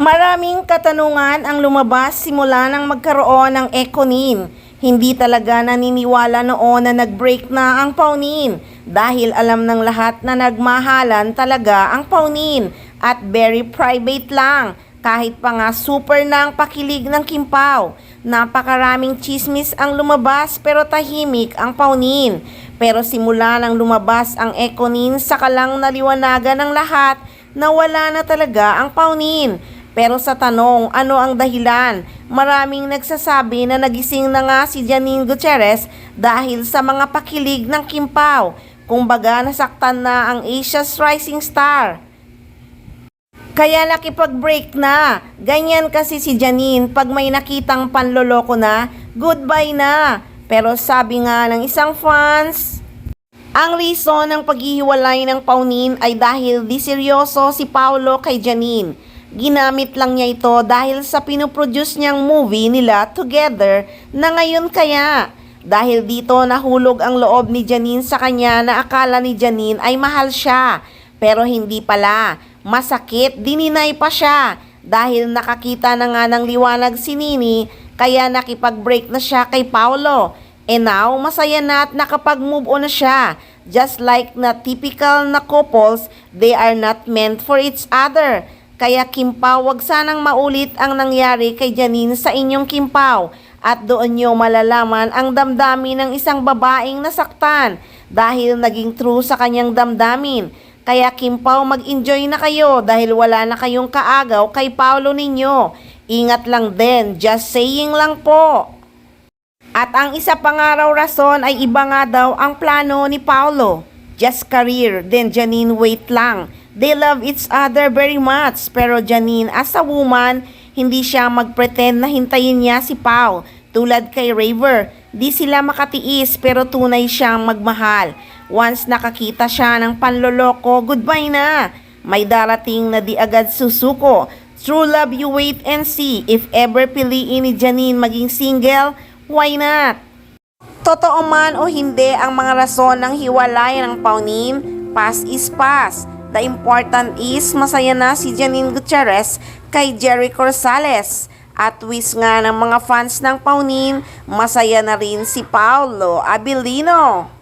Maraming katanungan ang lumabas simula nang magkaroon ng Econin. Hindi talaga naniniwala noon na nag-break na ang Paunin dahil alam ng lahat na nagmahalan talaga ang Paunin at very private lang. Kahit pa nga super na ang pakilig ng Kim Pao. Napakaraming chismis ang lumabas pero tahimik ang Paunin. Pero simula nang lumabas ang Econin, saka lang naliwanagan ng lahat na wala na talaga ang Paunin. Pero sa tanong, ano ang dahilan? Maraming nagsasabi na nagising na nga si Janine Gutierrez dahil sa mga pakilig ng Kim Pao. Kumbaga nasaktan na ang Asia's rising star. Kaya nakipag-break na. Ganyan kasi si Janine, pag may nakitang panloloko na, goodbye na. Pero sabi nga ng isang fans, ang reason ng paghihiwalay ng Paunin ay dahil di seryoso si Paolo kay Janine. Ginamit lang niya ito dahil sa pinoproduce niyang movie nila together na ngayon kaya. Dahil dito nahulog ang loob ni Janine sa kanya na akala ni Janine ay mahal siya. Pero hindi pala. Masakit, dininay pa siya. Dahil nakakita na nga ng liwanag si Nini, kaya nakipag-break na siya kay Paolo. And now, masaya na at nakapag-move on na siya. Just like na typical na couples, they are not meant for each other. Kaya Kim Pao, wag sanang maulit ang nangyari kay Janine sa inyong Kim Pao. At doon nyo malalaman ang damdamin ng isang babaeng nasaktan dahil naging true sa kanyang damdamin. Kaya Kim Pao, mag-enjoy na kayo dahil wala na kayong kaagaw kay Paolo ninyo. Ingat lang din, just saying lang po. At ang isa pa nga raw rason ay iba nga daw ang plano ni Paolo. Just career, then Janine wait lang. They love each other very much, pero Janine as a woman, hindi siya mag-pretend na hintayin niya si Pao. Tulad kay Raver, di sila makatiis pero tunay siyang magmahal. Once nakakita siya ng panloloko, goodbye na. May darating na di agad susuko. True love, you wait and see. If ever piliin ni Janine maging single, why not? Totoo man o hindi ang mga rason ng hiwalay ng Paunin, past is past. The important is masaya na si Janine Gutierrez kay Jericho Rosales. At wish nga ng mga fans ng Paunin, masaya na rin si Paolo Abilino.